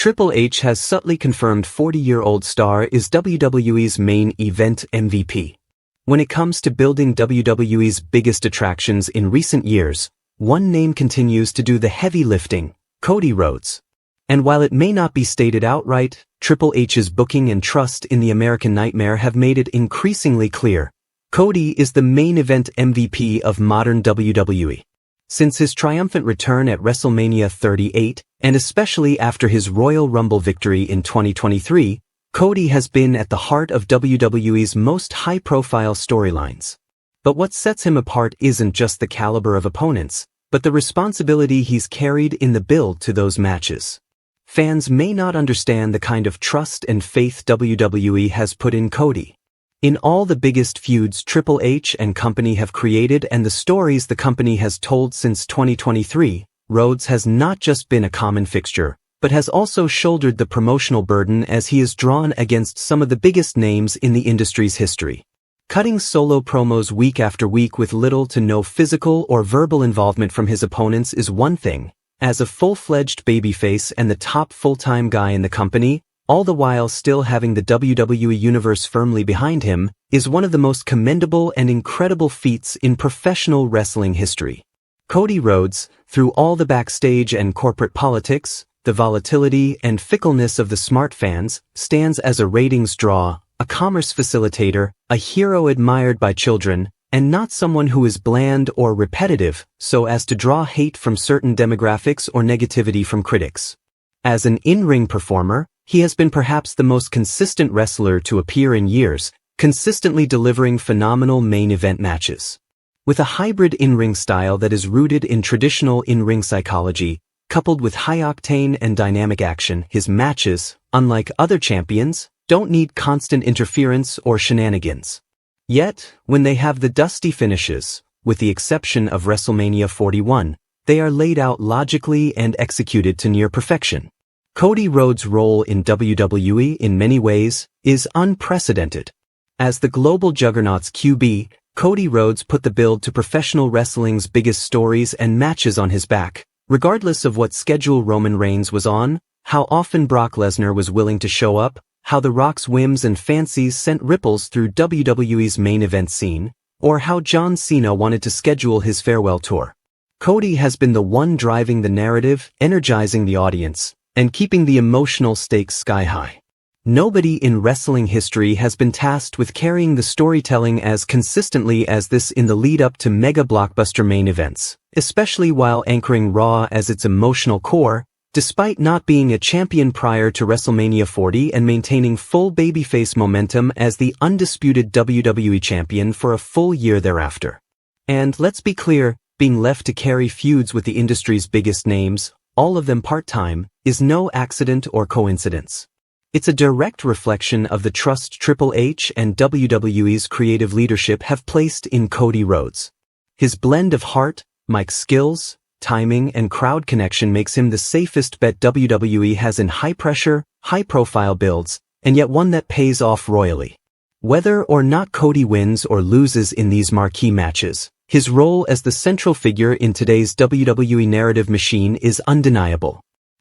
Triple H has subtly confirmed 40-year-old star is WWE's main event MVP. When it comes to building WWE's biggest attractions in recent years, one name continues to do the heavy lifting: Cody Rhodes. And while it may not be stated outright, Triple H's booking and trust in the American Nightmare have made it increasingly clear: Cody is the main event MVP of modern WWE. Since his triumphant return at WrestleMania 38, and especially after his Royal Rumble victory in 2023, Cody has been at the heart of WWE's most high-profile storylines. But what sets him apart isn't just the caliber of opponents, but the responsibility he's carried in the build to those matches. Fans may not understand the kind of trust and faith WWE has put in Cody. In all the biggest feuds Triple H and company have created and the stories the company has told since 2023, Rhodes has not just been a common fixture, but has also shouldered the promotional burden as he is drawn against some of the biggest names in the industry's history. Cutting solo promos week after week with little to no physical or verbal involvement from his opponents is one thing. As a full-fledged babyface and the top full-time guy in the company, all the while still having the WWE Universe firmly behind him, is one of the most commendable and incredible feats in professional wrestling history. Cody Rhodes, through all the backstage and corporate politics, the volatility and fickleness of the smart fans, stands as a ratings draw, a commerce facilitator, a hero admired by children, and not someone who is bland or repetitive, so as to draw hate from certain demographics or negativity from critics. As an in-ring performer, he has been perhaps the most consistent wrestler to appear in years, consistently delivering phenomenal main event matches. With a hybrid in-ring style that is rooted in traditional in-ring psychology, coupled with high-octane and dynamic action, his matches, unlike other champions, don't need constant interference or shenanigans. Yet, when they have the dusty finishes, with the exception of WrestleMania 41, they are laid out logically and executed to near perfection. Cody Rhodes' role in WWE in many ways is unprecedented. As the global juggernaut's QB, Cody Rhodes put the build to professional wrestling's biggest stories and matches on his back, regardless of what schedule Roman Reigns was on, how often Brock Lesnar was willing to show up, how The Rock's whims and fancies sent ripples through WWE's main event scene, or how John Cena wanted to schedule his farewell tour. Cody has been the one driving the narrative, energizing the audience, and keeping the emotional stakes sky high. Nobody in wrestling history has been tasked with carrying the storytelling as consistently as this in the lead-up to mega blockbuster main events, especially while anchoring Raw as its emotional core, despite not being a champion prior to WrestleMania 40 and maintaining full babyface momentum as the undisputed WWE champion for a full year thereafter. And let's be clear, being left to carry feuds with the industry's biggest names, all of them part-time, is no accident or coincidence. It's a direct reflection of the trust Triple H and WWE's creative leadership have placed in Cody Rhodes. His blend of heart, mic skills, timing, and crowd connection makes him the safest bet WWE has in high-pressure, high-profile builds, and yet one that pays off royally. Whether or not Cody wins or loses in these marquee matches, his role as the central figure in today's WWE narrative machine is undeniable.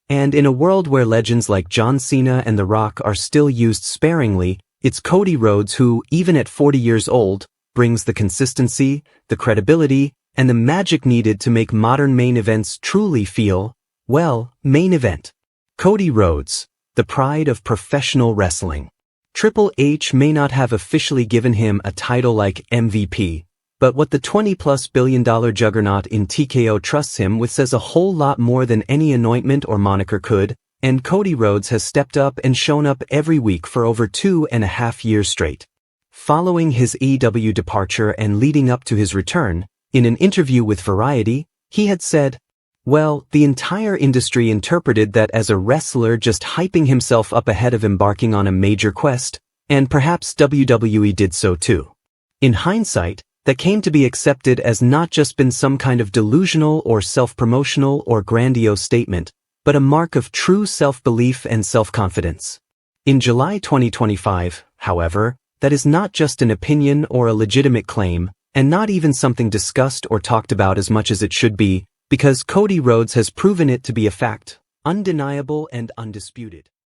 And in a world where legends like John Cena and The Rock are still used sparingly, it's Cody Rhodes who, even at 40 years old, brings the consistency, the credibility, and the magic needed to make modern main events truly feel, well, main event. Cody Rhodes, the pride of professional wrestling. Triple H may not have officially given him a title like MVP, but what the $20+ billion juggernaut in TKO trusts him with says a whole lot more than any anointment or moniker could, and Cody Rhodes has stepped up and shown up every week for over 2.5 years straight. Following his AEW departure and leading up to his return, in an interview with Variety, he had said, "Well, the entire industry interpreted that as a wrestler just hyping himself up ahead of embarking on a major quest, and perhaps WWE did so too. In hindsight, that came to be accepted as not just been some kind of delusional or self-promotional or grandiose statement, but a mark of true self-belief and self-confidence." In July 2025, however, that is not just an opinion or a legitimate claim, and not even something discussed or talked about as much as it should be, because Cody Rhodes has proven it to be a fact. Undeniable and undisputed.